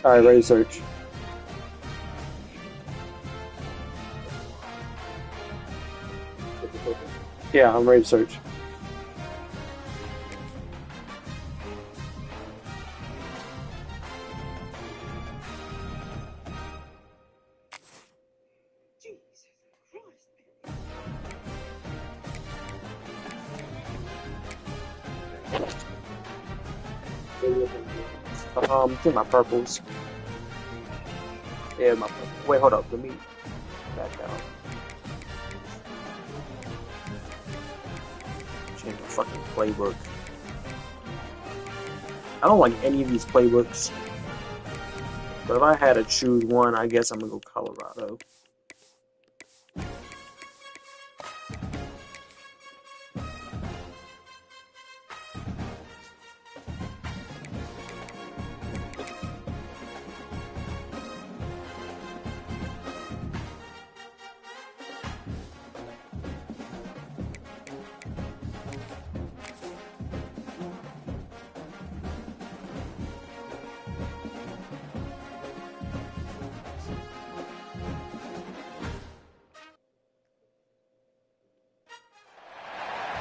Alright, ready to search. Yeah, I'm ready to search. Get my purples. Yeah, my purple. Wait, hold up. Let me back down. Change my fucking playbook. I don't like any of these playbooks. But if I had to choose one, I guess I'm gonna go Colorado.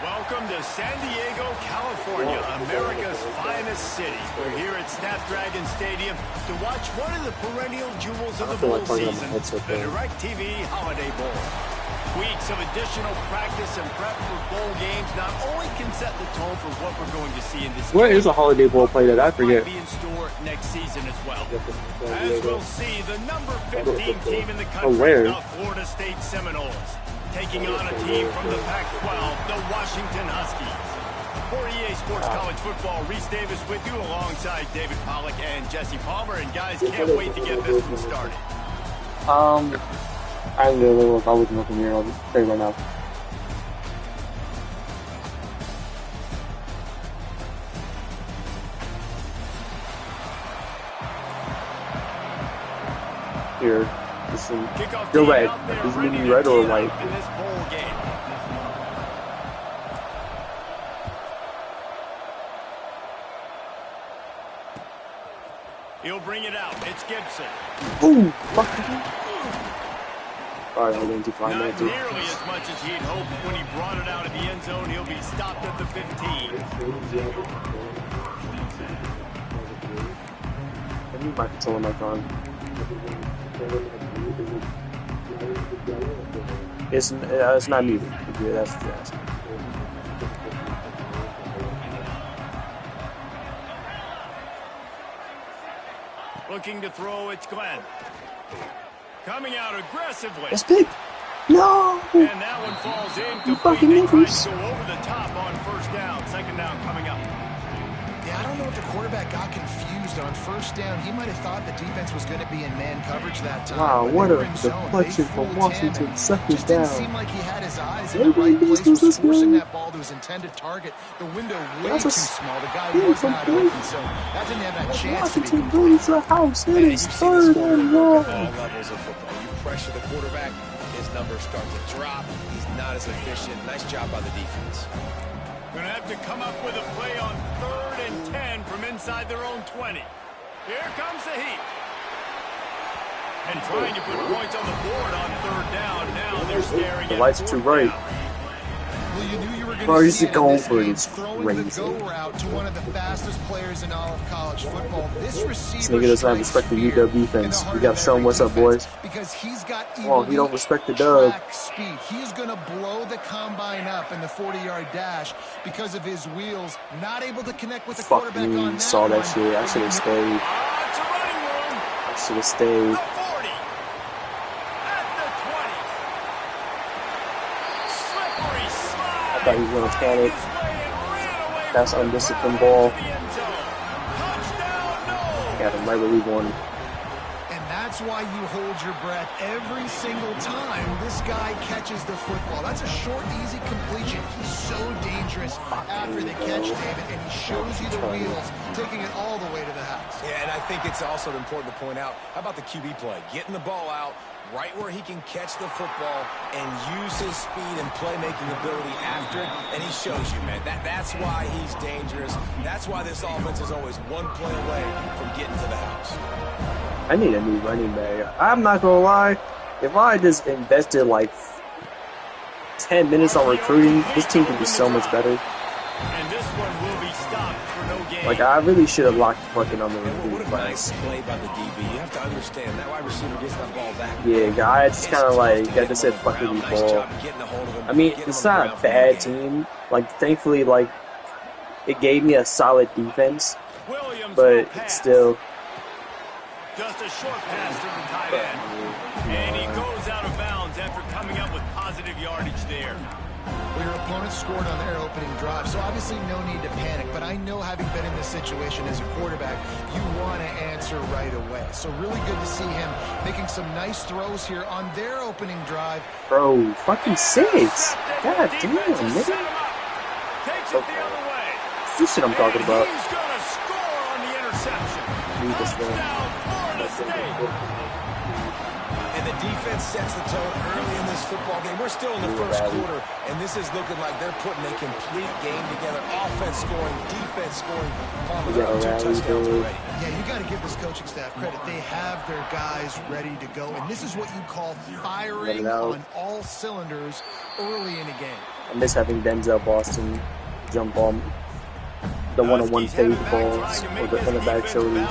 Welcome to San Diego, California, America's finest city. We're here at Snapdragon Stadium to watch one of the perennial jewels of the bowl season, the DirecTV Holiday Bowl. Weeks of additional practice and prep for bowl games not only can set the tone for what we're going to see in this game. Where is a Holiday Bowl played at? I forget. Be in store next season as well. As we'll see, the number 15 team in the country, the Florida State Seminoles, taking on a team from the Pac-12, the Washington Huskies. For EA Sports College Football, Reese Davis with you alongside David Pollack and Jesse Palmer. And guys, can't wait to get this one started. I'm gonna look. I wasn't looking here. I'll tell you right now. Here, listen. You're red. Is it mean red or white? In this bowl game. He'll bring it out. It's Gibson. Ooh, fuck. Alright, I'm going to find that too. Not nearly as much as he'd hoped when he brought it out of the end zone. He'll be stopped at the 15. I need my controller mic on. It's not muted. Yeah, that's fast. Looking to throw, it's Glenn. Coming out aggressively. That's big. No. And that one falls incomplete. They tried to go over the top on first down. Second down coming up. Yeah, I don't know if the quarterback got confused on first down. He might have thought the defense was going to be in man coverage that time. Wow, what a deflection from Washington. Second down. Didn't seem like he had his eyes in the right place. Was forcing that ball to his intended target. The window way too small. The guy was not open, so that didn't have that chance to be complete. Washington leads the house. It is third and long. All levels of football. You pressure the quarterback, his numbers start to drop. He's not as efficient. Nice job by the defense. Going to have to come up with a play on 3rd and 10 from inside their own 20. Here comes the heat. And trying to put points on the board on 3rd down. Now they're staring the lights are too bright. Well, you knew you were Bro, you see going for it. It's throwing crazy. the go route to one of the fastest players in all of college football. This This nigga doesn't have respect for UW defense. We gotta show him what's up, boys. Because he's got oh, he don't respect the dub. speed. He's gonna blow the combine up in the 40-yard dash because of his wheels. Not able to connect with the quarterback on that. Saw that shit. I should have stayed. It's a running room. I should have stayed. The 40. At the 20. Slippery slide. I thought he was gonna panic. That's undisciplined ball. Got him right where we wanted. And that's why you hold your breath every single time this guy catches the football. That's a short, easy completion. He's so dangerous after the catch, David, and he shows you the wheels, taking it all the way to the house. Yeah, and I think it's also important to point out, how about the QB play? Getting the ball out right where he can catch the football and use his speed and playmaking ability after it, and he shows you, man. That's why he's dangerous. That's why this offense is always one play away from getting to the house. I need a new running back. I'm not gonna lie. If I just invested like 10 minutes on recruiting, this team could be so much better. And this one will be stopped for no gain. Like, I really should have locked fucking on the What recruiting a class. nice play by the DB. You have to understand that wide receiver gets that ball back. Yeah, I just kind of like, I just said fuck the ball. I mean, it's not a bad team. Like, thankfully, like, it gave me a solid defense, but still. Just a short pass to the tight end. And he goes out of bounds after coming up with positive yardage there. Well, your opponent scored on their opening drive, so obviously no need to panic. But I know, having been in this situation as a quarterback, you want to answer right away. So really good to see him making some nice throws here on their opening drive. Bro, fucking 6. God damn, nigga. Takes it the other way. This shit I'm talking about. He's going to score on the interception. Touchdown, Florida State. And the defense sets the tone early in this football game. We're still in the first quarter, and this is looking like they're putting a complete game together. Offense scoring, defense scoring. Palmer, they're up 2 touchdowns already. Yeah, you got to give this coaching staff credit. They have their guys ready to go, and this is what you call firing on all cylinders early in a game. I miss having Denzel Boston jump on the one-on-one fade balls or the in the back shoulders.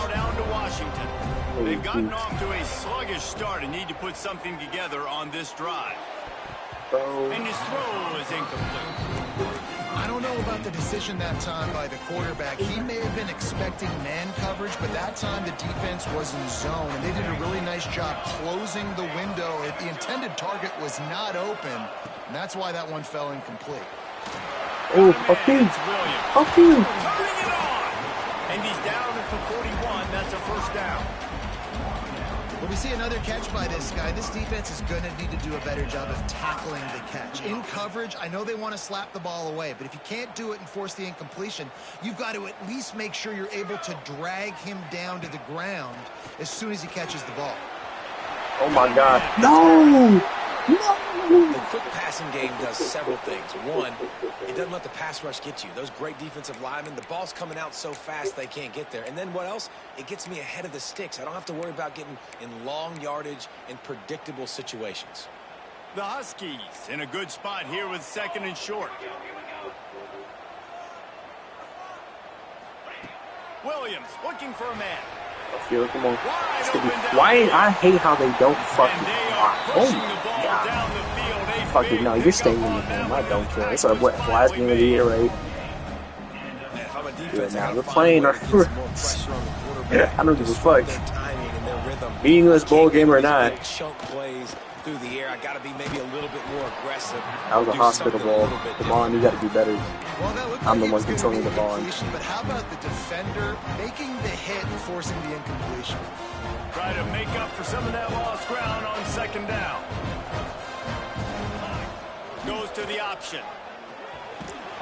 They've gotten off to a sluggish start and need to put something together on this drive. And his throw is incomplete. I don't know about the decision that time by the quarterback. He may have been expecting man coverage, but that time the defense was in zone, and they did a really nice job closing the window. The intended target was not open, and that's why that one fell incomplete. Oh, okay. Turning it on. And he's down at the 41. That's a first down. When we see another catch by this guy, this defense is going to need to do a better job of tackling the catch. In coverage, I know they want to slap the ball away, but if you can't do it and force the incompletion, you've got to at least make sure you're able to drag him down to the ground as soon as he catches the ball. Oh my God. No! No! The quick passing game does several things. One, it doesn't let the pass rush get you. Those great defensive linemen, the ball's coming out so fast they can't get there. And then what else? It gets me ahead of the sticks. I don't have to worry about getting in long yardage in predictable situations. The Huskies in a good spot here with 2nd and short. Williams looking for a man. Come on. Why? I hate how they don't fucking block. Oh my God. Fucking no, you're staying in the game. I don't care. It's our last game of the year, right? Yeah, now we're playing our I don't give a fuck. Meaningless bowl game or not. Through the air, I got to be maybe a little bit more aggressive. That was a hospital ball. Come on, you got to do better. I'm the one controlling the ball. But how about the defender making the hit and forcing the incompletion? Try to make up for some of that lost ground on 2nd down. Goes to the option.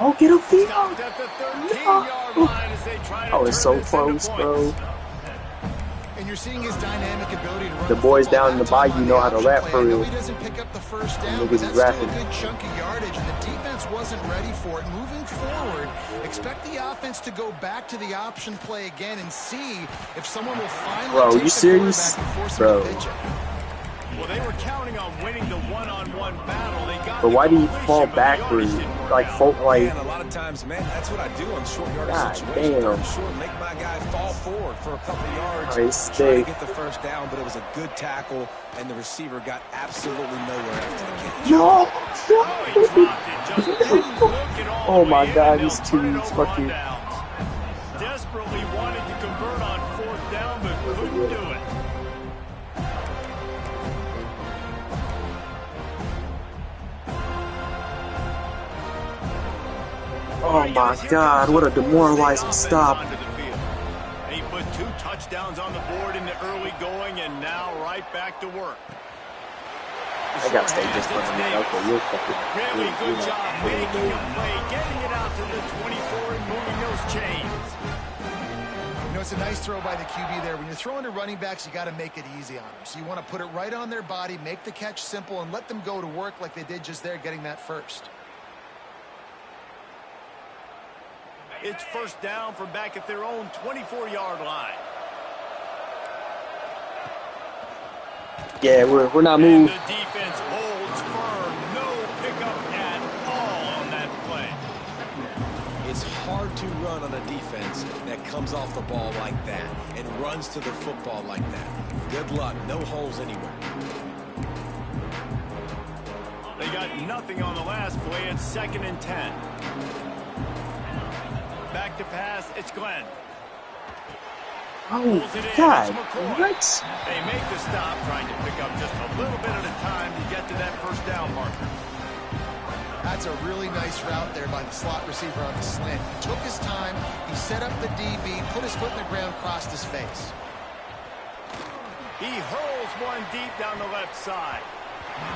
Oh, get up there. Stopped at the 13-yard line as they try to oh, it's so close, bro. And you're seeing his dynamic ability to run the boys down in the bayou know how to rap for real. He doesn't pick up the first down, but that's still a good chunk of yardage, and the defense wasn't ready for it. Moving forward, expect the offense to go back to the option play again and see if someone will finally take the quarterback and force him to pitch it. Well, they were counting on winning the one-on-one battle. They got but why do you fall backwards? Like, man, a lot of times, man, that's what I do on short yardage situations. Damn. Short, make my guy fall forward for a couple of yards. Nice try to get the first down, but it was a good tackle, and the receiver got absolutely nowhere after the catch. No! Oh my God, these teams fucking. Desperately wanted to convert on 4th down, but couldn't do it. Oh my God, what a demoralizing stop. He put 2 touchdowns on the board in the early going and now right back to work. I gotta stay just for a minute. Okay, you're fucking. Really good job making a play, getting it out to the 24 and moving those chains. You know, it's a nice throw by the QB there. When you're throwing to running backs, you got to make it easy on them. So you want to put it right on their body, make the catch simple, and let them go to work like they did just there, getting that first. It's 1st down from back at their own 24-yard line. Yeah, we're not And moved. the defense holds firm. No pickup at all on that play. It's hard to run on a defense that comes off the ball like that and runs to the football like that. Good luck. No holes anywhere. They got nothing on the last play. It's 2nd and 10. Back to pass. It's Glenn. Oh, God. What? They make the stop, trying to pick up just a little bit at a time to get to that first down marker. That's a really nice route there by the slot receiver on the slant. He took his time, he set up the DB, put his foot in the ground, crossed his face. He hurls one deep down the left side.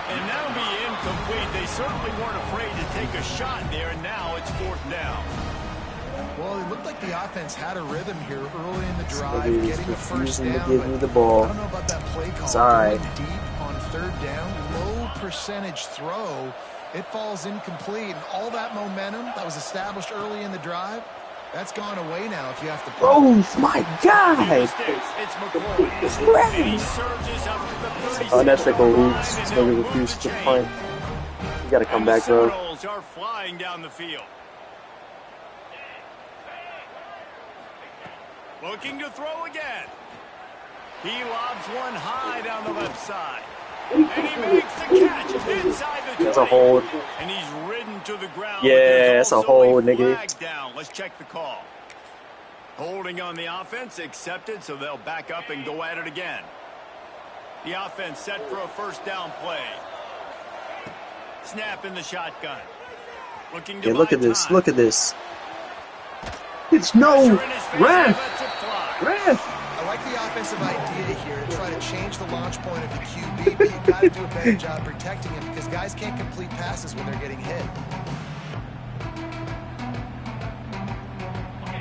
And that'll be incomplete. They certainly weren't afraid to take a shot there, and now it's 4th down. Well, it looked like the offense had a rhythm here early in the drive, getting a first down. To give me the ball. I don't know about that play call. It's all right. Going deep on 3rd down, low percentage throw. It falls incomplete, and all that momentum that was established early in the drive, that's gone away now if you have to play. Oh, my God. It's McCoy. And he surges up to the 30. Unethical moves. It's going to refuse to punt. You got to come back, bro. The Seminoles are flying down the field. Looking to throw again. He lobs one high down the left side. And he makes the catch inside the 20. That's a hold. And he's ridden to the ground. Yeah, that's a hold, nigga. Down. Let's check the call. Holding on the offense, accepted, so they'll back up and go at it again. The offense set for a first down play. Snap in the shotgun. Looking to look at this. Look at this. It's no ref. Ref. I like the offensive idea here to try to change the launch point of the QB, but you've got to do a better job protecting him because guys can't complete passes when they're getting hit.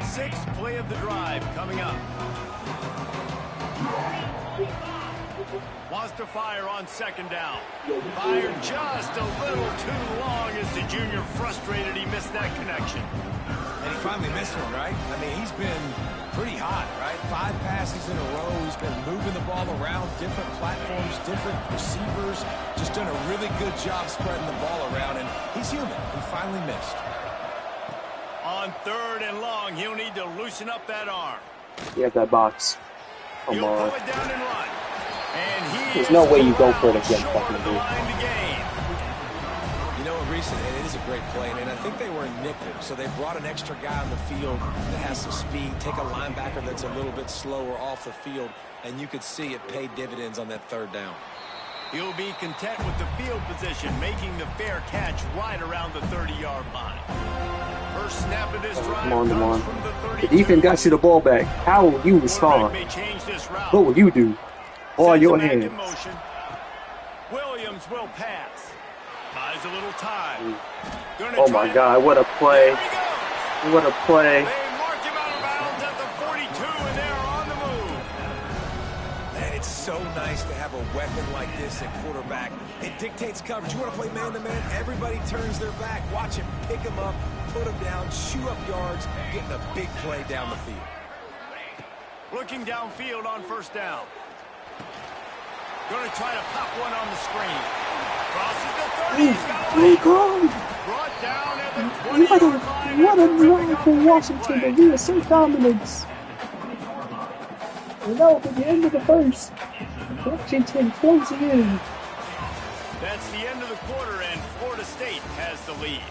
6th play of the drive coming up. Wants to fire on 2nd down. Fired just a little too long as the junior frustrated he missed that connection. And he finally missed one, right? I mean, he's been pretty hot, right? 5 passes in a row. He's been moving the ball around, different platforms, different receivers. Just done a really good job spreading the ball around, and he's human. He finally missed. On 3rd and long, he'll need to loosen up that arm. You have that box. Come He'll on. pull it down and run. And There's no way you go for it again, fucking dude. You know, recently, it is a great play, and I think they were in nickel, so they brought an extra guy on the field that has some speed, take a linebacker that's a little bit slower off the field, and you could see it paid dividends on that 3rd down. He'll be content with the field position, making the fair catch right around the 30-yard line. First snap of this drive comes from the 32. The defense got you the ball back. How will you respond? What will you do? All in your hands. Williams will pass. Buys a little time. Oh my God, what a play. What a play. They mark him out of bounds at the 42, and they're on the move. Man, it's so nice to have a weapon like this at quarterback. It dictates coverage. You want to play man-to-man? Everybody turns their back. Watch him pick him up, put him down, chew up yards, getting a big play down the field. Looking downfield on 1st down. Going to try to pop one on the screen. Crosses the 30. He's got away. Brought down at the 20-yard line. What a run for Washington, but we are so dominant. And now at the end of the first, Washington closes in. That's the end of the quarter, and Florida State has the lead.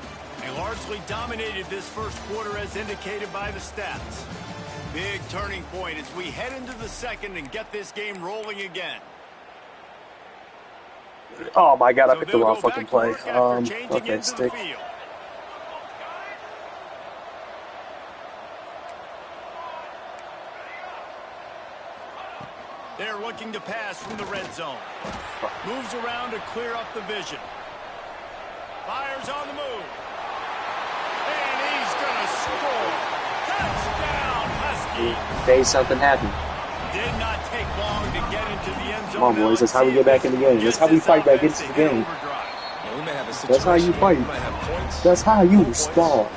They largely dominated this first quarter as indicated by the stats. Big turning point as we head into the 2nd and get this game rolling again. Oh my God, I picked the wrong fucking play. Okay, stick. They're looking to pass from the red zone. Moves around to clear up the vision. Fires on the move. And he's going to score. Touchdown, Husky. Made something happen. Did not take long to get into the end zone. Come on, boys. That's how we get back in the game. That's how we fight back into the game. That's how you fight. That's how you respond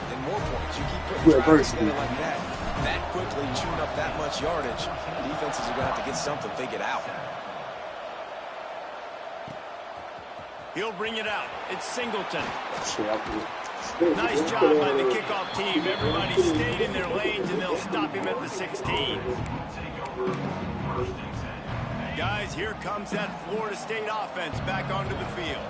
to adversity. That quickly chewing up that much yardage. Defenses are going to have to get something figured out. He'll bring it out. It's Singleton. Shit, Nice job by the kickoff team. Everybody stayed in their lanes, and they'll stop him at the 16. Guys, here comes that Florida State offense back onto the field.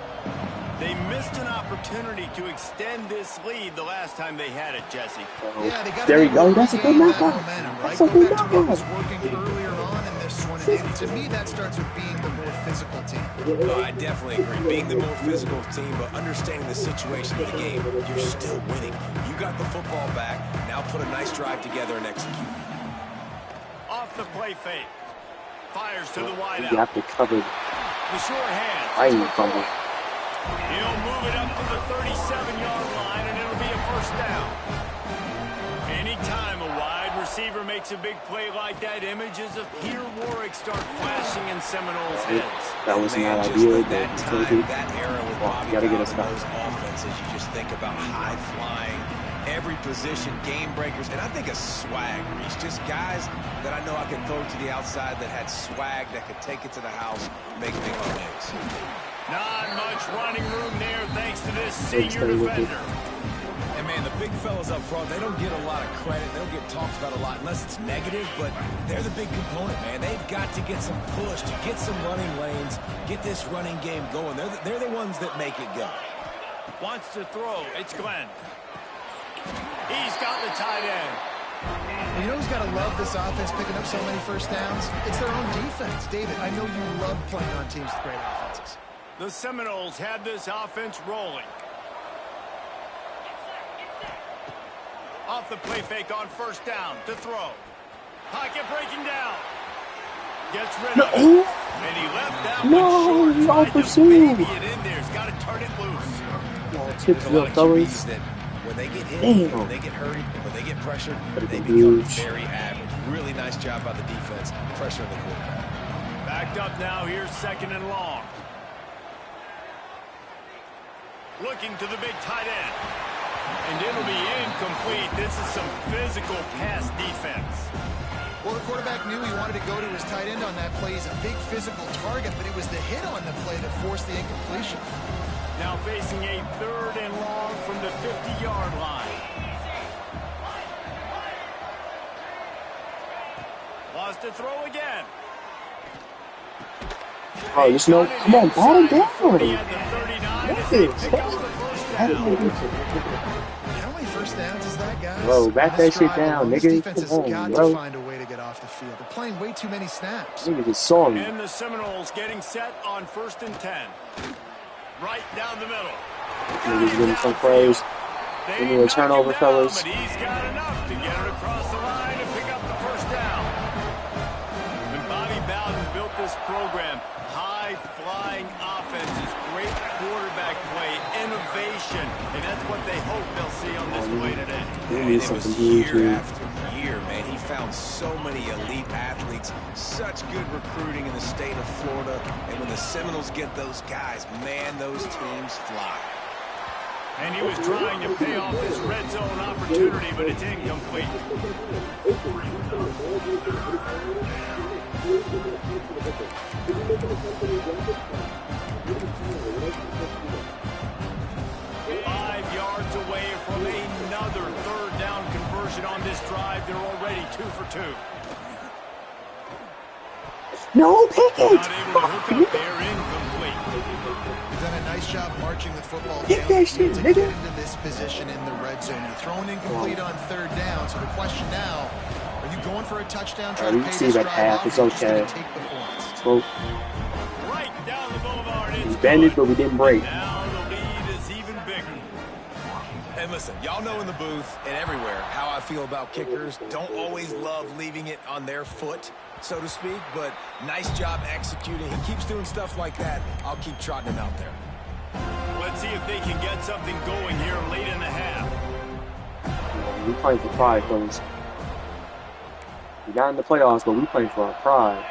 They missed an opportunity to extend this lead the last time they had it, Jesse. Yeah, they got there you go. That's a good knockout. That's a good knockout. What was working earlier on in this one, and to me, that starts with being the more physical team. Well, I definitely agree. Being the more physical team, but understanding the situation of the game, you're still winning. You got the football back. Now put a nice drive together and execute. Off the play fake. Fires to the wide out. You have to cover. The sure hand. I ain't fumble. He'll move it up to the 37-yard line, and it'll be a first down. Anytime a wide receiver makes a big play like that, images of Peter Warwick start flashing in Seminoles' heads. That was not ideal, but that time, that era with Bobby gotta get Bowden us and those offenses, you just think about high-flying, every position, game breakers, and I think a swag, Reese. Just guys that I know I could throw to the outside that had swag, that could take it to the house, make big plays. Not much running room there thanks to this senior defender. And, man, the big fellas up front, they don't get a lot of credit. They don't get talked about a lot unless it's negative, but they're the big component, man. They've got to get some push, to get some running lanes, get this running game going. They're the ones that make it go. Wants to throw. It's Glenn. He's got the tight end. And you know who's got to love this offense picking up so many first downs? It's their own defense. David, I know you love playing on teams with great offenses. The Seminoles have this offense rolling. Off the play fake on first down to throw. Pocket breaking down. Gets rid of it. And he left that one short. Tried to baby it in there. He's got to turn it loose. Tips real fellas. When they get hit, when they get hurried, when they get pressured, they become very average. Really nice job by the defense, pressuring the quarterback. Backed up now. Here's second and long. Looking to the big tight end. And it'll be incomplete. This is some physical pass defense. Well, the quarterback knew he wanted to go to his tight end on that play. He's a big physical target, but it was the hit on the play that forced the incompletion. Now facing a third and long from the 50-yard line. Lost to throw again. Oh, just no. Come on, ball him down. What is How many first downs is that, guys? Bro, back that shit down, nigga. Defense has got bro. to find a way to get off the field. They're playing way too many snaps. Nigga just saw me. And the Seminoles getting set on 1st and 10. Right down the middle. Niggas getting some plays. Give me a turnover, fellas. But he's got enough to get it across the line and pick up the first down. When Bobby Bowden built this program, high-flying offenses, great quarterback play, innovation, and that's what they hope they'll see on this play today. And it was year after year, man. He found so many elite athletes, such good recruiting in the state of Florida, and when the Seminoles get those guys, man, those teams fly. And he was trying to pay off this red zone opportunity, but it's incomplete. 5 yards away from another third down conversion on this drive. They're already 2 for 2. No, pick it! Not able to hook up there, incomplete. You've done a nice job marching the football Get that shit, to nigga. get into this position in the red zone. You're throwing incomplete on third down, so the question now, are you going for a touchdown, try to you pay see this that drive path, off, it's or you're just okay. gonna take the points? So, Right down the boulevard. we It's bended, good. but we didn't break. Now the lead is even bigger. And listen, y'all know in the booth and everywhere how I feel about kickers. Don't always love leaving it on their foot, so to speak, but nice job executing. He keeps doing stuff like that. I'll keep trotting him out there. Let's see if they can get something going here late in the half. We playing for pride, fellas. We got in the playoffs, but we playing for our pride.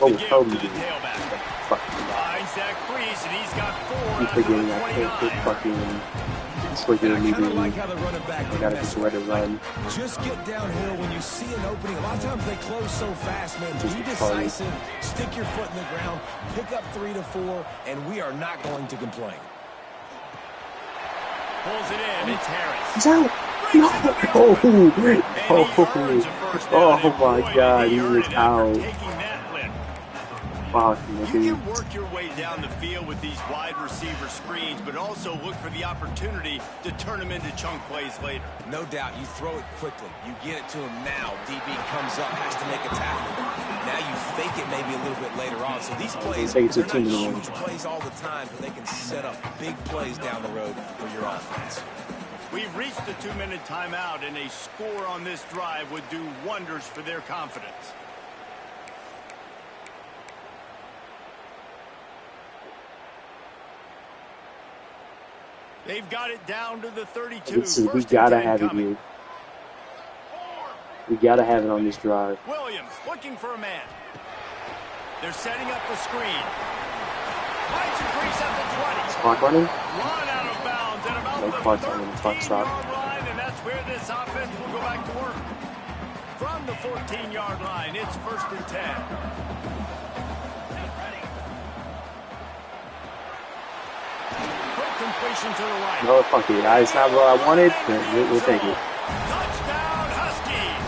Oh, Give Kobe. to the tailback. Fuck. Finds that crease, and he's got 4 Keep after forgetting the I can't 29. fucking It's like And I you kind of like how the running back gotta just let it run. Just get downhill when you see an opening. A lot of times they close so fast, man. Be decisive, stick your foot in the ground, pick up 3 to 4, and we are not going to complain. Pulls it in. It's Harris. He's out. No. Oh my God, he was out. Fuck, you can work your way down the field with these wide receiver screens, but also look for the opportunity to turn them into chunk plays later. No doubt, you throw it quickly. You get it to him now. DB comes up, has to make a tackle. Now you fake it maybe a little bit later on. So these plays, they're not huge plays all the time, but they can set up big plays down the road for your offense. We've reached the 2-minute timeout, and a score on this drive would do wonders for their confidence. They've got it down to the 32. We gotta have it here. We gotta have it on this drive. Williams looking for a man. They're setting up the screen. Finds a crease at the 20. Is clock running? Run out of bounds at about No clock's running. The clock stopped. 13-yard line, and that's where this offense will go back to work. From the 14-yard line, it's 1st and 10. Completion to the right. No, fuck it. It's not what I wanted, but we'll take it. Touchdown, Huskies.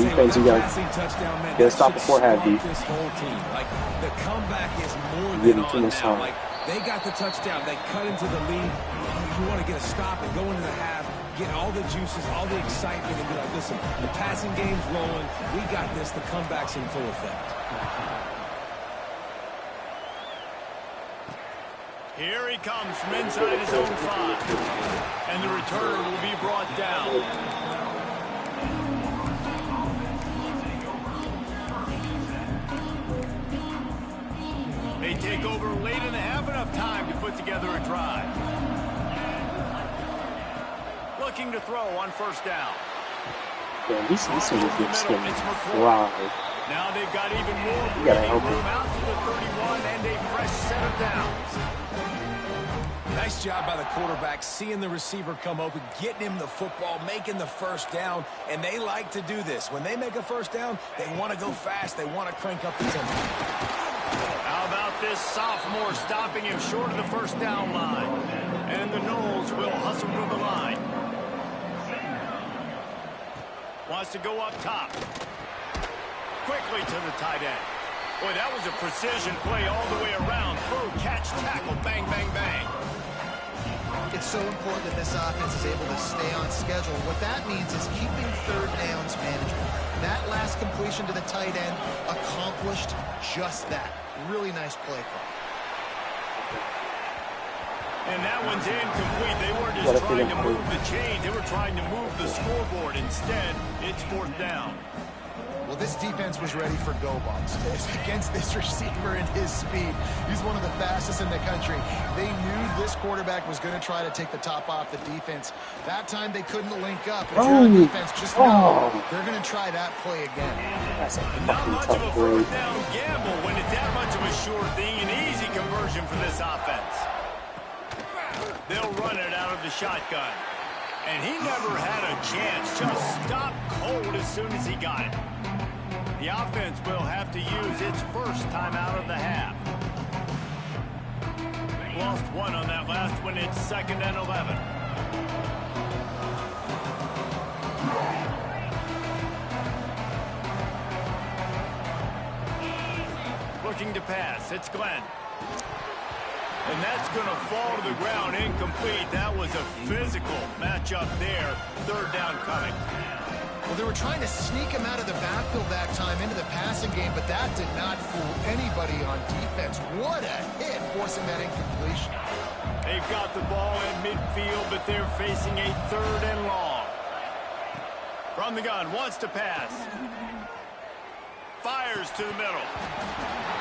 Defense, you gotta stop before half, D. This whole team, like the comeback is more Give than them too on much now. time. Like they got the touchdown, they cut into the lead. You want to get a stop and go into the half, get all the juices, all the excitement, and be like, listen, the passing game's rolling. We got this. The comeback's in full effect. Here he comes from inside his own 5. And the returner will be brought down. They take over late and have enough time to put together a drive. Looking to throw on 1st down. Yeah, these things are getting wow. Now they've got even more breathing room out to the 31 and a fresh set of downs. Nice job by the quarterback, seeing the receiver come open, getting him the football, making the 1st down, and they like to do this. When they make a 1st down, they want to go fast, they want to crank up the tempo. How about this sophomore stopping him short of the 1st down line? And the Knowles will hustle to the line. Wants to go up top. Quickly to the tight end. Boy, that was a precision play all the way around. Throw, catch, tackle, bang, bang, bang. It's so important that this offense is able to stay on schedule. What that means is keeping 3rd downs manageable. That last completion to the tight end accomplished just that. Really nice play call. And that one's incomplete. They weren't just trying to move the chain. They were trying to move the scoreboard. Instead, it's 4th down. Well, this defense was ready for go balls. Against this receiver and his speed, he's one of the fastest in the country. They knew this quarterback was going to try to take the top off the defense. That time they couldn't link up. If you're on defense, just know they're going to try that play again. That's a Not much of a fucking 4th down gamble when it's that much of a sure thing. An easy conversion for this offense. They'll run it out of the shotgun. And he never had a chance. Just stopped cold as soon as he got it. The offense will have to use its 1st timeout of the half. Lost one on that last one. It's 2nd and 11. Looking to pass. It's Glenn. And that's going to fall to the ground incomplete. That was a physical matchup there. 3rd down coming. Well, they were trying to sneak him out of the backfield that time into the passing game, but that did not fool anybody on defense. What a hit, forcing that incompletion. They've got the ball in midfield, but they're facing a 3rd and long. From the gun, wants to pass. Fires to the middle.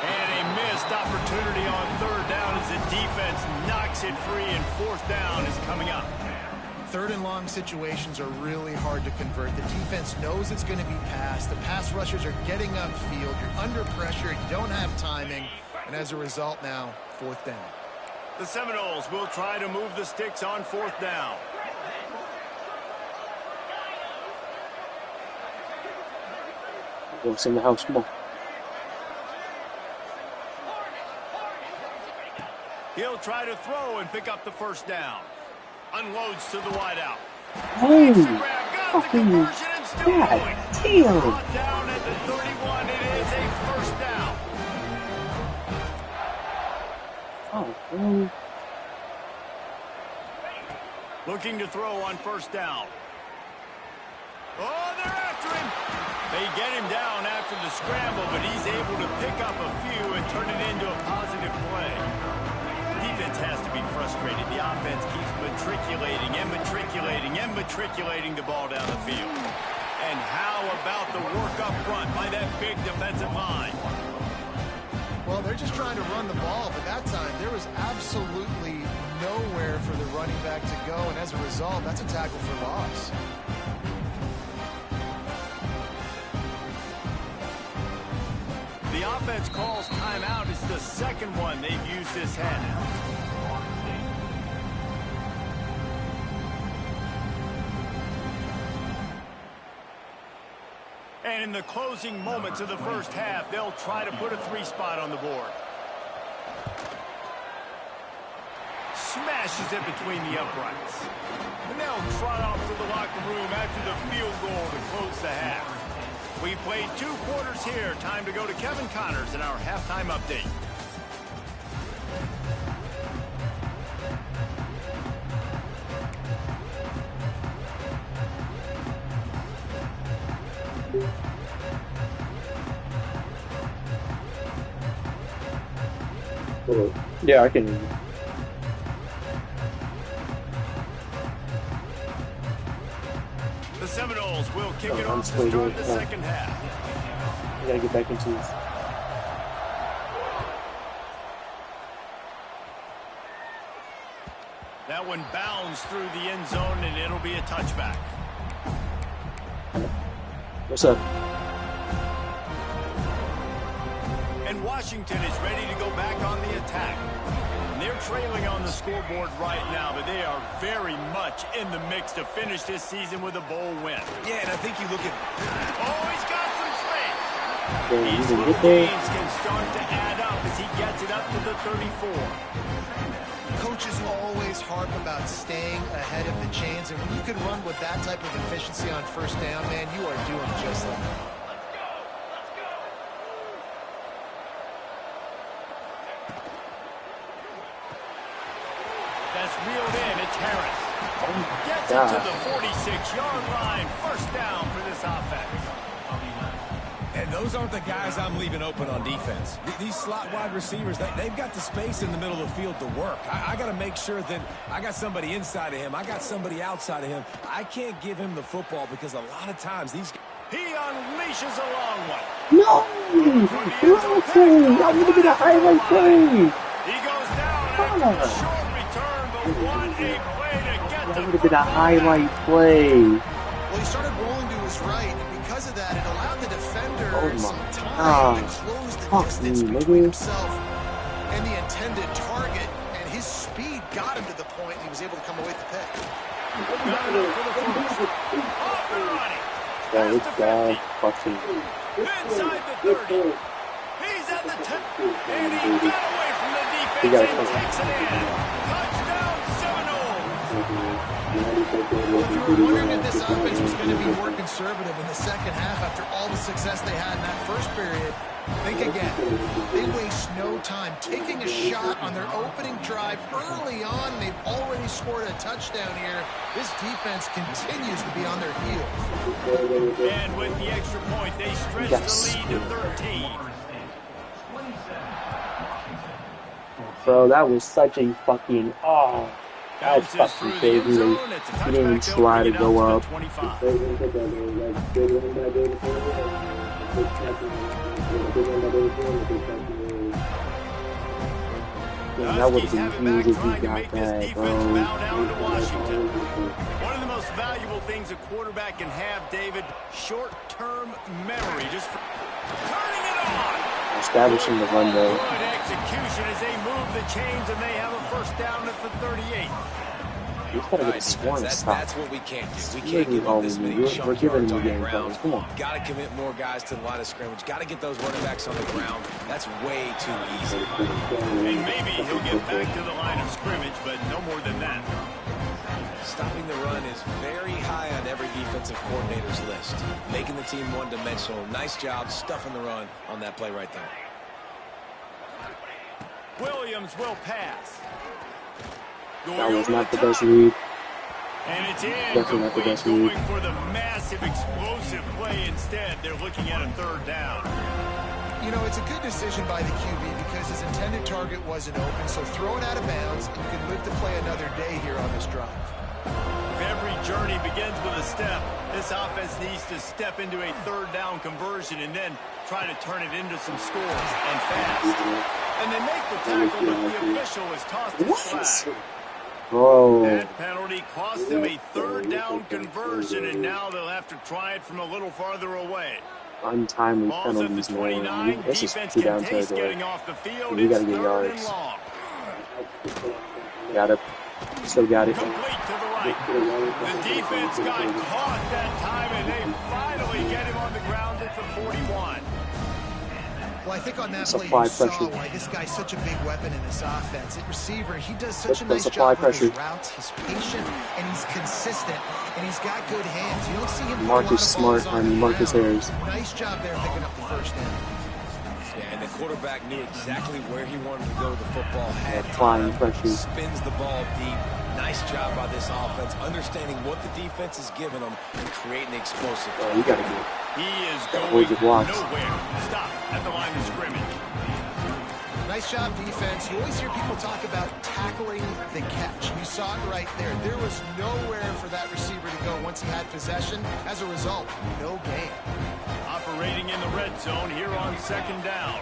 And a missed opportunity on 3rd down as the defense knocks it free, and 4th down is coming up. 3rd and long situations are really hard to convert. The defense knows it's going to be passed. The pass rushers are getting upfield. You're under pressure. You don't have timing. And as a result now, 4th down. The Seminoles will try to move the sticks on 4th down. What's in the house? Come on. He'll try to throw and pick up the 1st down. Unloads to the wideout. Oh, fucking God damn. Brought down at the 31. It is a 1st down. Oh, Looking to throw on 1st down. Oh, they're after him. They get him down after the scramble, but he's able to pick up a few and turn it into a positive play. Defense has to be frustrated. The offense keeps matriculating and matriculating and matriculating the ball down the field. And how about the work up front by that big defensive line? Well, they're just trying to run the ball, but that time there was absolutely nowhere for the running back to go, and as a result, that's a tackle for loss. The offense calls timeout. It's the 2nd one they've used this half. And in the closing moments of the 1st half, they'll try to put a 3-spot on the board. Smashes it between the uprights. And they'll trot off to the locker room after the field goal to close the half. We played 2 quarters here. Time to go to Kevin Connors in our halftime update. yeah, I can. The Seminoles will kick it off to start the 2nd half. I gotta get back into this. That one bounds through the end zone, and it'll be a touchback. What's up? And Washington is ready to go back on the attack. And they're trailing on the scoreboard right now, but they are very much in the mix to finish this season with a bowl win. Yeah, and I think you look at... Oh, he's got some space. Yeah, These little gains can start to add up as he gets it up to the 34. Coaches always harp about staying ahead of the chains, and when you can run with that type of efficiency on 1st down, man, you are doing just that. That's reeled in. It's Harris. Gets it to the 46-yard line. 1st down for this offense. And those aren't the guys I'm leaving open on defense. These slot wide receivers, they've got the space in the middle of the field to work. I got to make sure that I got somebody inside of him. I got somebody outside of him. I can't give him the football because a lot of times these... He unleashes a long one. No! That would have been a highlight play! He goes down after a short return, but what a play to get that would have been a highlight play. Well, he started rolling to his right, and because of that, it allowed the defender some time to close the distance between himself and the intended target, and his speed got him to the point he was able to come away with the pick. Yeah, it's bad fucking. Inside the 30. He's at the 10. And he got away from the defense and takes it in. Touchdown, Seminoles. We were wondering if this offense was going to be more conservative in the 2nd half after all the success they had in that 1st period. Think again. They waste no time taking a shot on their opening drive early on. They've already scored a touchdown here. This defense continues to be on their heels. And with the extra point, they stretch the lead to 13. Bro, that was such a fucking... Oh. That's fucking crazy. He didn't even try to go up. Man, that would have been huge if he got that, bro. One of the most valuable things a quarterback can have, David, short-term memory. Just turning it on. Let's establishing the run though. Good execution as they move the chains and they have a first down at the 38. You gotta get a scoring stop. That's what we can't do. We can't give up this many chunk yards on the ground. Come on. Got to commit more guys to the line of scrimmage. Got to get those running backs on the ground. That's way too easy. And maybe he'll get back to the line of scrimmage, but no more than that. Stopping the run is very high on every defensive coordinator's list. Making the team one-dimensional. Nice job stuffing the run on that play right there. Williams will pass. That was not the best read. And it's in. Definitely not the best read. Going for the massive explosive play instead. They're looking at a third down. You know, it's a good decision by the QB because his intended target wasn't open, so throw it out of bounds, and you can live to play another day here on this drive. If every journey begins with a step, this offense needs to step into a third down conversion and then try to turn it into some scores and fast. And they make the tackle, but the official has tossed his flag. Bro. That penalty cost them a third down conversion, and now they'll have to try it from a little farther away. Untimely Ball's at the penalties, 29. man. This is Defense 2 can down taste territory. getting off the field. We gotta It's get third and yards. long. Got it. Still got it. Complete to the right. The defense got caught that time, and they finally get him on the ground at the 41. Well, I think on that play Supply you saw pressure. why this guy's such a big weapon in this offense. At receiver, he does such a nice Supply job with his pressure. routes. He's patient, and he's consistent, and he's got good hands. You don't see him put a Marcus lot of Smart, balls on the Marcus ground. Harris. Nice job there picking up the first down. Yeah, and the quarterback knew exactly where he wanted to go with the football. Had Applying time, pressure. spins the ball deep. Nice job by this offense, understanding what the defense is giving them and creating explosive. Oh, you gotta get it. He is Avoid the going blocks. nowhere. Stop at the line of scrimmage. Nice job, defense. You always hear people talk about tackling the catch. You saw it right there. There was nowhere for that receiver to go once he had possession. As a result, no gain. Operating in the red zone here on second down.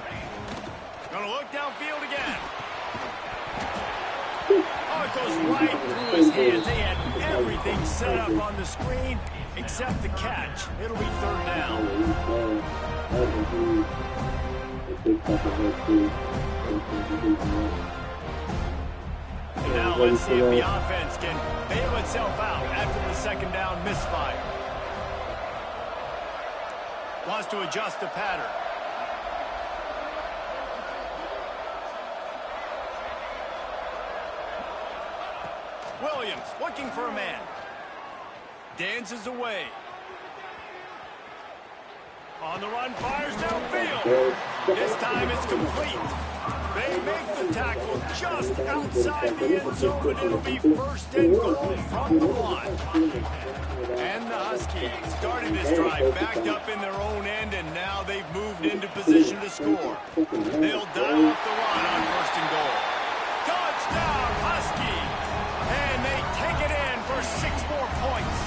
Gonna look downfield again. Oh, it goes right through his hands. They had everything set up on the screen except the catch. It'll be third down. And now let's see if the offense can bail itself out after the second down misfire. Wants to adjust the pattern. Williams looking for a man. Dances away. On the run, fires downfield. This time it's complete. They make the tackle just outside the end zone, and it'll be first and goal from the one. And the Huskies started this drive backed up in their own end, and now they've moved into position to score. They'll dial up the run on first and goal. Touchdown, Huskies! And they take it in for 6 more points.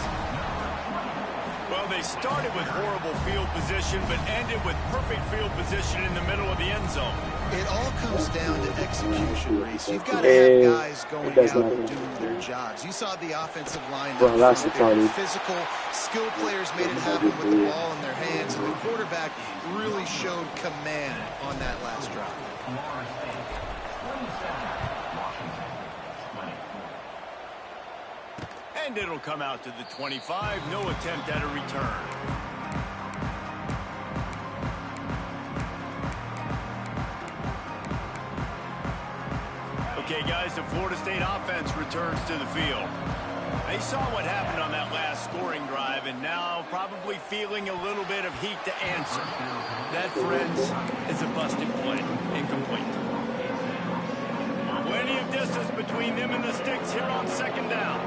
Well, they started with horrible field position, but ended with perfect field position in the middle of the end zone. It all comes down to execution, Reese. You've got to have guys going out and doing their jobs. You saw the offensive line. Bro, that's they retarded. were physical, skilled players made it happen with the ball in their hands, and the quarterback really showed command on that last drive. And it'll come out to the 25. No attempt at a return. Okay, guys, the Florida State offense returns to the field. They saw what happened on that last scoring drive, and now probably feeling a little bit of heat to answer. That, friends, is a busted play. Incomplete. Plenty of distance between them and the sticks here on second down.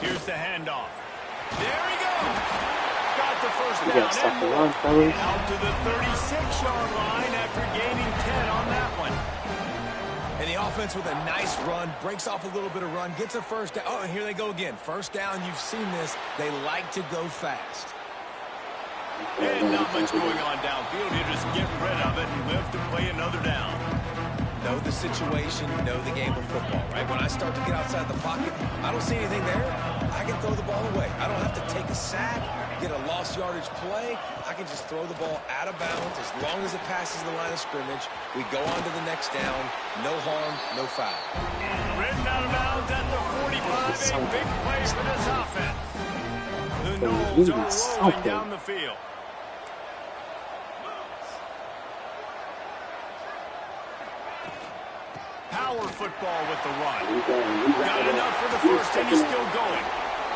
Here's the handoff. There he goes. Got the first down. You gotta stop the run, fellas. Out to the 36-yard line after gaining 10 on that one. And the offense with a nice run, breaks off a little bit of run, gets a first down. Oh, and here they go again. First down, you've seen this. They like to go fast. And not much going on downfield. You just get rid of it and live to play another down. Know the situation, know the game of football, right? When I start to get outside the pocket, I don't see anything there. I I can throw the ball away. I don't have to take a sack, get a lost yardage play. I can just throw the ball out of bounds as long as it passes the line of scrimmage. We go on to the next down. No harm, no foul. Written out of bounds at the 45. A big play for this offense. The Knowles are rolling down the field. Power football with the run. Got enough for the first, and he's still going.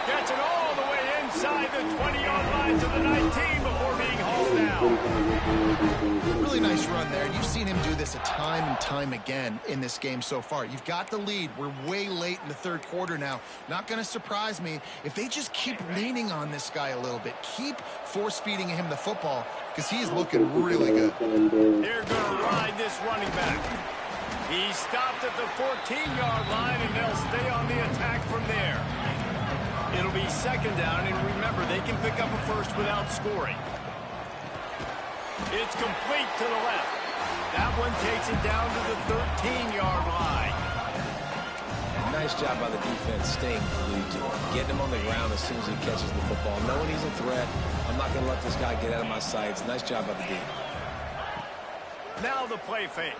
Gets it all the way inside the 20-yard line to the 19 before being hauled down. Really nice run there. You've seen him do this a time and time again in this game so far. You've got the lead. We're way late in the third quarter now. Not going to surprise me if they just keep leaning on this guy a little bit. Keep force-feeding him the football because he's looking really good. They're going to ride this running back. He stopped at the 14-yard line, and they'll stay on the attack from there. It'll be second down, and remember, they can pick up a first without scoring. It's complete to the left. That one takes it down to the 13-yard line. And nice job by the defense staying glued to him, getting him on the ground as soon as he catches the football. Knowing he's a threat, I'm not going to let this guy get out of my sights. Nice job by the D. Now the play fake.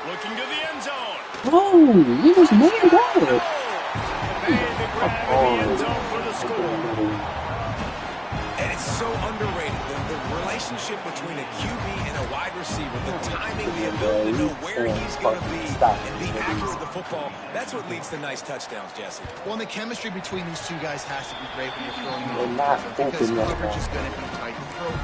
Looking to the end zone. Oh, he was made out. Made the grab in the end zone for the score. And it's so underrated. The relationship between a QB and a wide receiver, the timing, the ability to know where he's going to be and be accurate with the football, that's what leads to nice touchdowns, Jesse. Well, and the chemistry between these two guys has to be great when you're throwing the ball because coverage is going to be tight.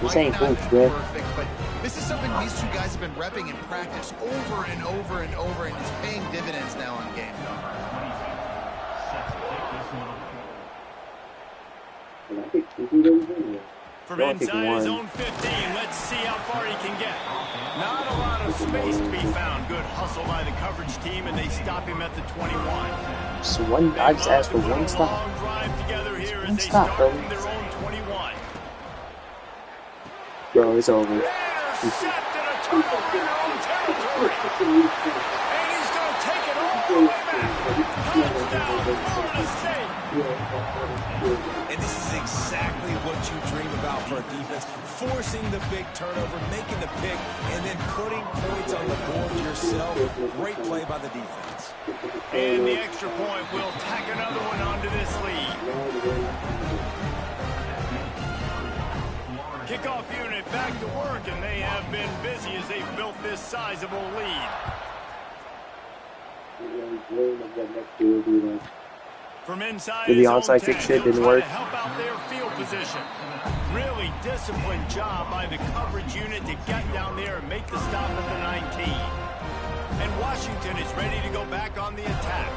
This ain't perfect, but this is something these two guys have been repping in practice over and over and over, and it's paying dividends now on game. From inside his own 15, let's see how far he can get. Not a lot of space to be found. Good hustle by the coverage team, and they stop him at the 21. So one, I just asked for one stop. One stop, bro. Their own 21. Bro, it's over. Intercepted a turnover in their own territory. And he's going to take it all the way back. Touchdown, Florida State. And this is exactly what you dream about for a defense. Forcing the big turnover, making the pick, and then putting points on the board yourself. Great play by the defense. And the extra point will tack another one onto this lead. Kickoff unit back to work, and they have been busy as they've built this sizable lead. From inside the onside kick shit didn't work. Help out their field position. Really disciplined job by the coverage unit to get down there and make the stop at the 19. And Washington is ready to go back on the attack.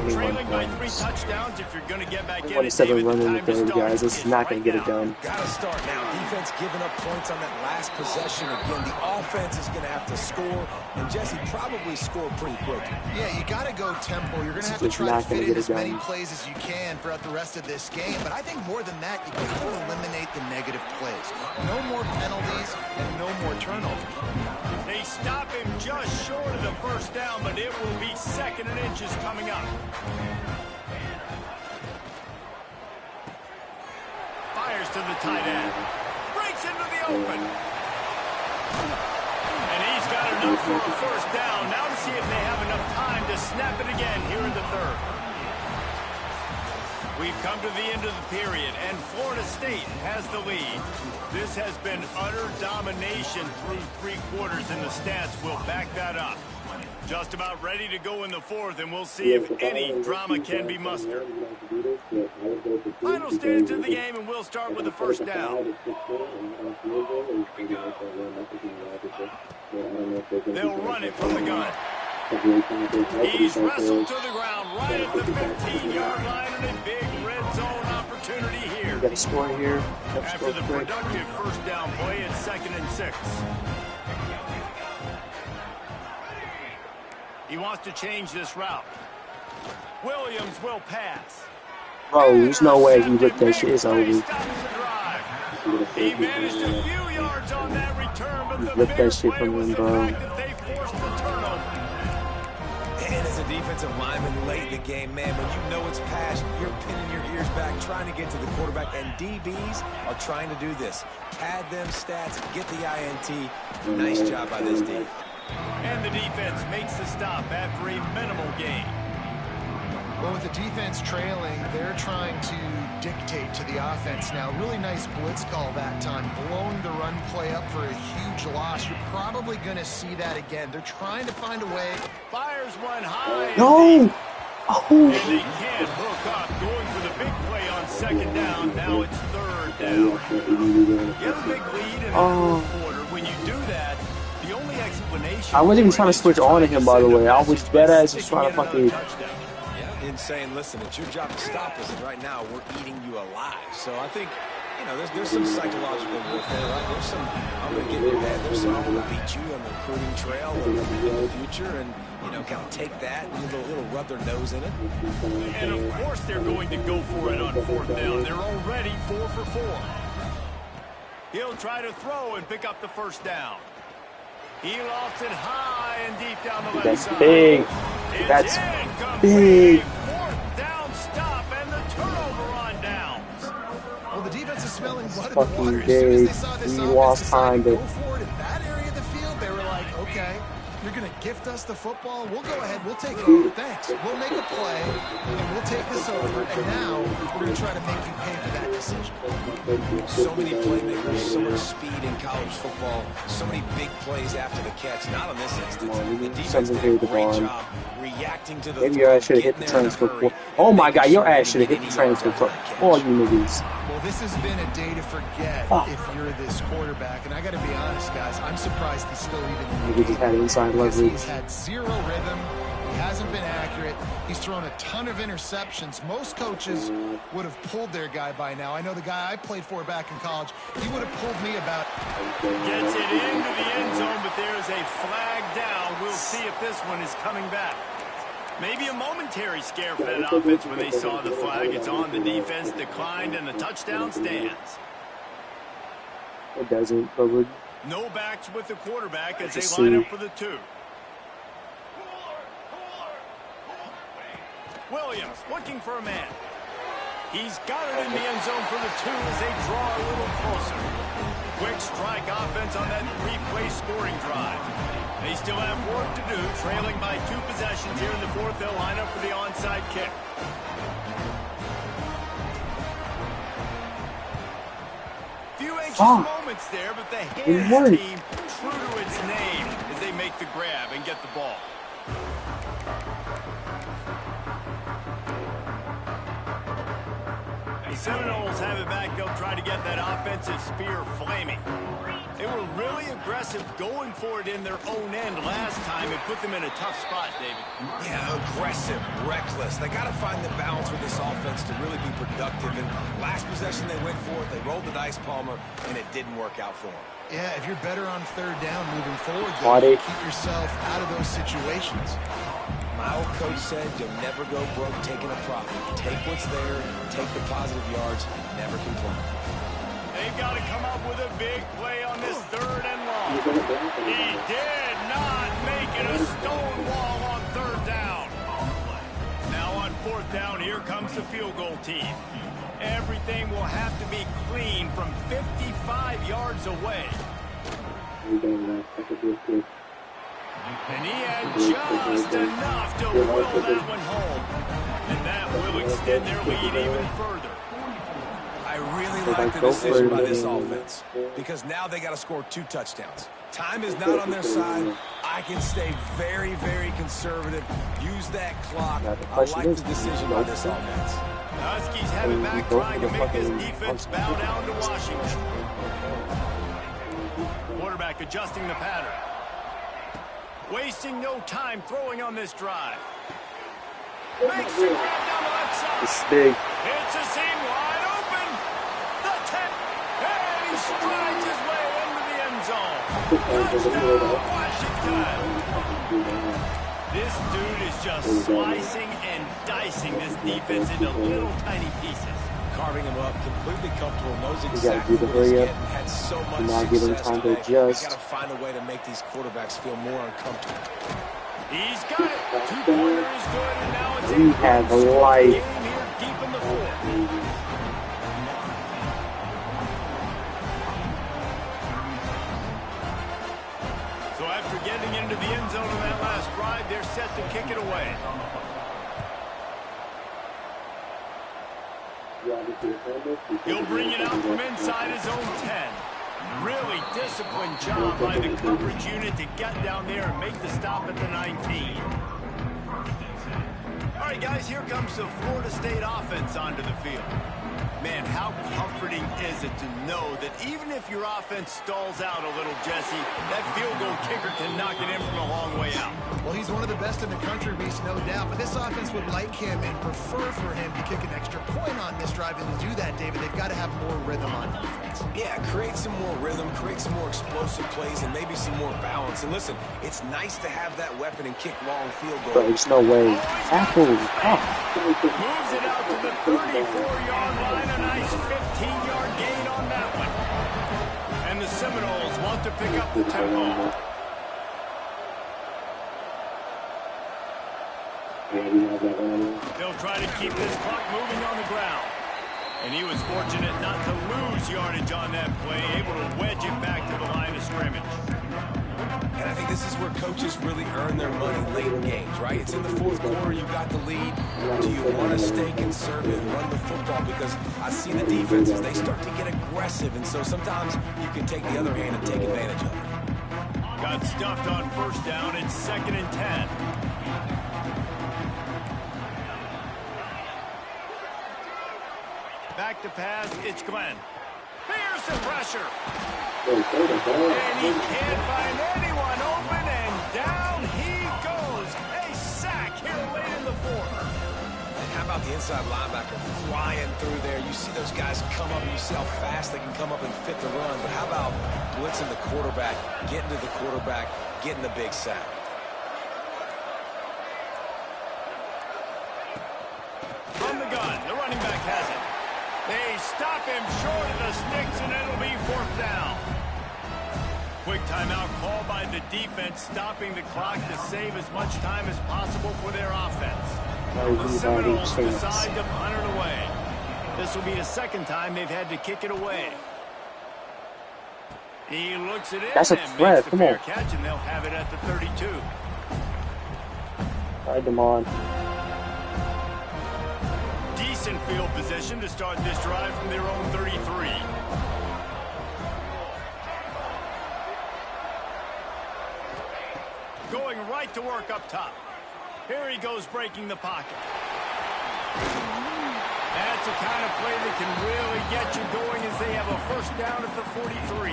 Trailing by 3 touchdowns. If you're going to get back in, instead of running the third, guys, this is not going to get it done. Got to start now. Defense giving up points on that last possession. Again, the offense is going to have to score, and Jesse probably score pretty quickly. Yeah, you got to go tempo. You're going to have to try to fit in as many plays as you can throughout the rest of this game. But I think more than that, you got to eliminate the negative plays. No more penalties and no more turnovers. They stop him just short of the first down, but it will be 2nd and inches coming up. Fires to the tight end. Breaks into the open. And he's got enough for a first down. Now to see if they have enough time to snap it again here in the third. We've come to the end of the period, and Florida State has the lead. This has been utter domination through 3 quarters, and the stats will back that up. Just about ready to go in the 4th, and we'll see if any drama can be mustered. Final stage of the game, and we'll start with the first down. They'll run it from the gun. He's wrestled to the ground right at the 15-yard line, and a big red zone opportunity here. Got to score here. After the productive first down play, it's 2nd and 6. He wants to change this route. Williams will pass. Bro, there's no way he ripped that shit. It's over. He managed a few yards on that return, but the ripped that bigger shit play from was him, the bro. fact that they forced the turnover. And as a defensive lineman late in the game, man, when you know it's passed, you're pinning your ears back, trying to get to the quarterback, and DBs are trying to do this. Pad them stats, get the INT. Nice job by this D. And the defense makes the stop after a minimal gain. Well, with the defense trailing, they're trying to dictate to the offense now. Really nice blitz call that time, blowing the run play up for a huge loss. You're probably going to see that again. They're trying to find a way. Fires one high. No! Oh. And they can't hook up, going for the big play on second down. Now it's third down. You have a big lead in the fourth quarter. When you do that, the only explanation... I wasn't even trying to switch on to him, by the way. I was dead ass just trying to fucking... In saying, listen, it's your job to stop us, and right now we're eating you alive. So I think, you know, there's some psychological warfare, right? There's some, I'm going to get in your head. There's some, I'm going to beat you on the recruiting trail in the future, and, you know, kind of take that and a little rub their nose in it. And, of course, they're going to go for it on fourth down. They're already 4 for 4. He'll try to throw and pick up the first down. He lofts it high and deep down the left side. Big. That's big. Fourth down stop and the turnover on downs. Well, the defense is smelling blood in the Fucking water. As soon as they saw this we lost time, go forward in that area of the field, they were like, okay, you're going to gift us the football. We'll go ahead. We'll take it over. Thanks. We'll make a play, and we'll take this over. And now we're going to try to make you pay for that decision. So many playmakers, so much speed in college football, so many big plays after the catch. Not on this instance. The defense did a great job reacting to the maybe your ass should have hit the transfer. Oh my god, your ass should have hit the transfer. All you niggas. Well, this has been a day to forget if you're this quarterback. And I got to be honest, guys, I'm surprised he's still even in the game. Just had inside leverage. He's had zero rhythm. He hasn't been accurate. He's thrown a ton of interceptions. Most coaches would have pulled their guy by now. I know the guy I played for back in college, he would have pulled me about. Gets it into the end zone, but there's a flag down. We'll see if this one is coming back. Maybe a momentary scare for that offense when they saw the flag. It's on the defense, declined, and the touchdown stands. It doesn't, but no backs with the quarterback as they line up for the 2. Williams looking for a man. He's got it in the end zone for the 2 as they draw a little closer. Quick strike offense on that 3-play scoring drive. They still have work to do, trailing by 2 possessions here in the 4th. They'll line up for the onside kick. Few anxious moments there, but the Harris team true to its name as they make the grab and get the ball. The Seminoles have it back. They'll try to get that offensive spear flaming. They were really aggressive going for it in their own end last time. It put them in a tough spot, David. Yeah, aggressive, reckless. They got to find the balance with this offense to really be productive. And last possession they went for it. They rolled the dice, Palmer, and it didn't work out for them. Yeah, if you're better on 3rd down moving forward, you keep yourself out of those situations. My old coach said you'll never go broke taking a profit. Take what's there, take the positive yards, and never complain. They've got to come up with a big play on this 3rd and long. He did not make it a stone wall on 3rd down. Now on 4th down, here comes the field goal team. Everything will have to be clean from 55 yards away. And he had just enough to will that one home. And that will extend their lead even further. I really like the decision by this offense because now they got to score 2 touchdowns. Time is not on their side. I can stay very, very conservative. Use that clock. I like the decision by this offense. Huskies have it back, trying to make this defense bow down to Washington. Quarterback adjusting the pattern. Wasting no time throwing on this drive. Makes the grab down the left side. It's big. It's a seam wide open. The 10. And he strides his way into the end zone. Touchdown, Washington. This dude is just slicing and dicing this defense into little tiny pieces. Carving him up, completely comfortable, knows exactly what he's getting, had so much give him success time to today. adjust. You got to find a way to make these quarterbacks feel more uncomfortable. He's got it. Two-pointer is good, and now it's We have a light. game here deep in the fourth. So after getting into the end zone on that last drive, they're set to kick it away. He'll bring it out from inside his own 10. Really disciplined job by the coverage unit to get down there and make the stop at the 19. All right, guys, here comes the Florida State offense onto the field. Man, how comforting is it to know that even if your offense stalls out a little, Jesse, that field goal kicker can knock it in from a long way out. Well, he's one of the best in the country, Reese, no doubt. But this offense would like him and prefer for him to kick an extra point on this drive. And to do that, David, they've got to have more rhythm on offense. Yeah, create some more rhythm, create some more explosive plays, and maybe some more balance. And listen, it's nice to have that weapon and kick long field goals. But there's no way. Apple. Moves it out to the 34-yard line. A nice 15-yard gain on that one. And the Seminoles want to pick up the tempo. They'll try to keep this clock moving on the ground. And he was fortunate not to lose yardage on that play, able to wedge it back to the line of scrimmage. And I think this is where coaches really earn their money late in games, right? It's in the fourth quarter, you've got the lead. Do you want to stay conservative and run the football? Because I see the defenses, they start to get aggressive, and so sometimes you can take the other hand and take advantage of it. Got stuffed on first down. It's 2nd and 10. Back to pass, it's Glenn. Here's the pressure. And he can't find anyone open, and down he goes. A sack here late in the fourth. And how about the inside linebacker flying through there? You see those guys come up, and you see how fast they can come up and fit the run. But how about blitzing the quarterback, getting to the quarterback, getting the big sack? From the gun, the running back has it. They stop him short of the sticks, and it'll be 4th down. Quick timeout call by the defense, stopping the clock to save as much time as possible for their offense. The Seminoles decide to punt it away. This will be the second time they've had to kick it away. He looks it in. That's a and threat. makes the Come fair on. catch, and they'll have it at the 32. Ride them on. Decent field position to start this drive from their own 33. Going right to work up top. Here he goes breaking the pocket. That's the kind of play that can really get you going as they have a first down at the 43.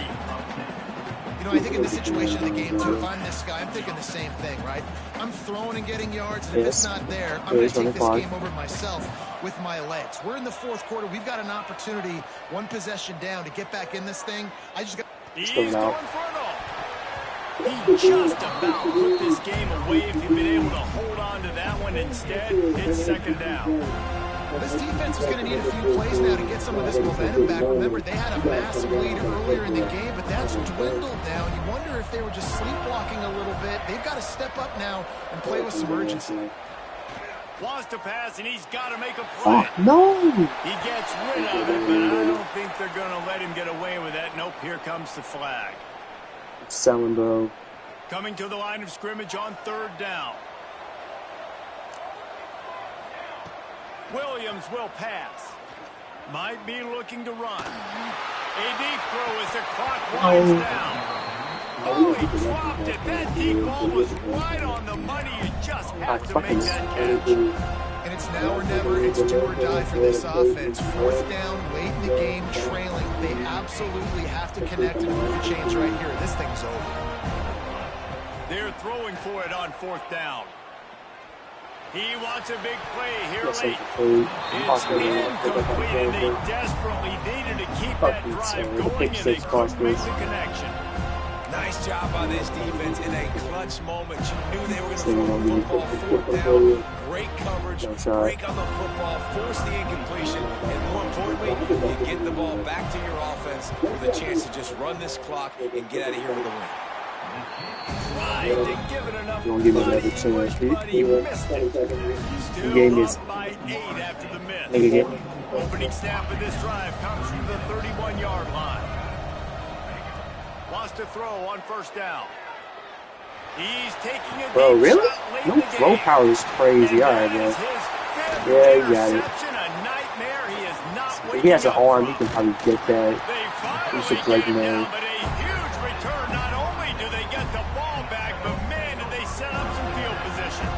You know, I think in this situation in the game, too, if I'm this guy, I'm thinking the same thing, right? I'm throwing and getting yards, and if it's not there, I'm going to take this game over myself with my legs. We're in the fourth quarter. We've got an opportunity, one possession down, to get back in this thing. I just got... He's going for it all. He just about put this game away if he'd been able to hold on to that one. Instead, it's 2nd down. This defense is going to need a few plays now to get some of this momentum back. Remember, they had a massive lead earlier in the game, but that's dwindled down. You wonder if they were just sleepwalking a little bit. They've got to step up now and play with some urgency. Wants to pass, and he's got to make a play. No! He gets rid of it, but I don't think they're going to let him get away with that. Nope, here comes the flag. It's selling, bro. Coming to the line of scrimmage on 3rd down. Williams will pass. Might be looking to run. A deep throw as the clock winds down. Oh, he dropped it. That deep ball was right on the money. You just have to make that catch. And it's now or never. It's do or die for this offense. 4th down, late in the game, trailing. They absolutely have to connect and move the chains right here. This thing's over. They're throwing for it on 4th down. He wants a big play here late. It's incomplete, and they desperately needed to keep that drive going, and they couldn't make the connection. Nice job by this defense in a clutch moment. You knew they were going to throw the football 4th down. Great coverage, break on the football, force the incompletion, and more importantly, you get the ball back to your offense with a chance to just run this clock and get out of here with a win. Tried to give it enough. You won't give me another chance, dude. But he missed it. You gave me Still up by 8 after the miss. nigga game. Opening snap of this drive comes from the 31-yard line. Wants to throw on first down. He's taking a Bro, deep really? shot late No in the throw game. power is crazy. All right, And bro. that is his fifth Yeah, you got it. interception, a nightmare he is not If he has an waking up arm, he from. can probably get that. They He's finally a great get him man. down, but a huge return. Not only do they get the ball back, but man, did they set up some field position.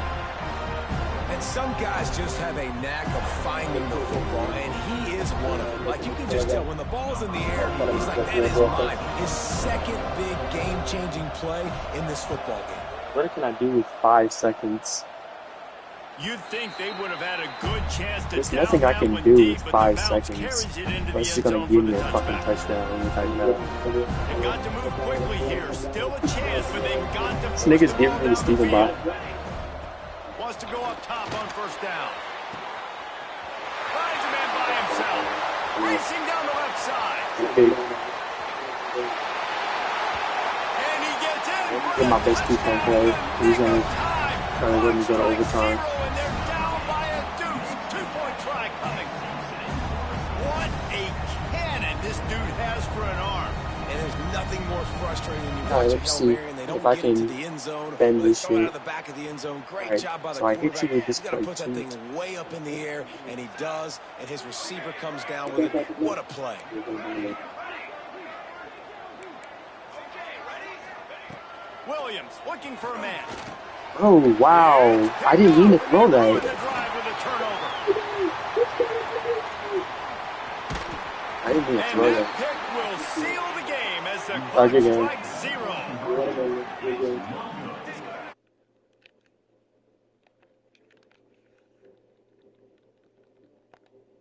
And some guys just have a knack of finding the football, and he is one of them. Like, you can just tell when the ball's in the air, he's like, that is mine. His second big game-changing play in this football game. What can I do with 5 seconds? You'd think they would have had a good chance to There's down nothing I that can one do deep, with but 5 the bounce seconds. carries it into the Unless end he's gonna zone give for me the a fucking touchback. touchdown anytime now. They've got to move quickly here. Still a chance, but they've got to This push nigga's the giving ball me the down Steven the Bot. field. Wants to go up top on first down. Finds a man by himself. Racing down the left side. Okay. And he gets in for Get the my best touchdown. 2-point play. He's Nick gonna of time. try to let me go to Strike overtime. zero, and they're down by a deuce. 2-point try coming. What a cannon this dude has for an arm. And there's nothing more frustrating than you Alright, watch a let's Hail see Mary and they don't if I get it to can the end zone. bend Or they this throw it out shit. of the back of the end zone. Great Alright, job by the so I hit quarterback. you with this He's got to play put that too. thing way up in the air, and he does, and his receiver comes down with it. What a play. Williams looking for a man. Oh, wow. I didn't mean to throw The that. drive with a turnover. I didn't mean to And throw that that. pick will seal the game as the Target clock game. strikes 0.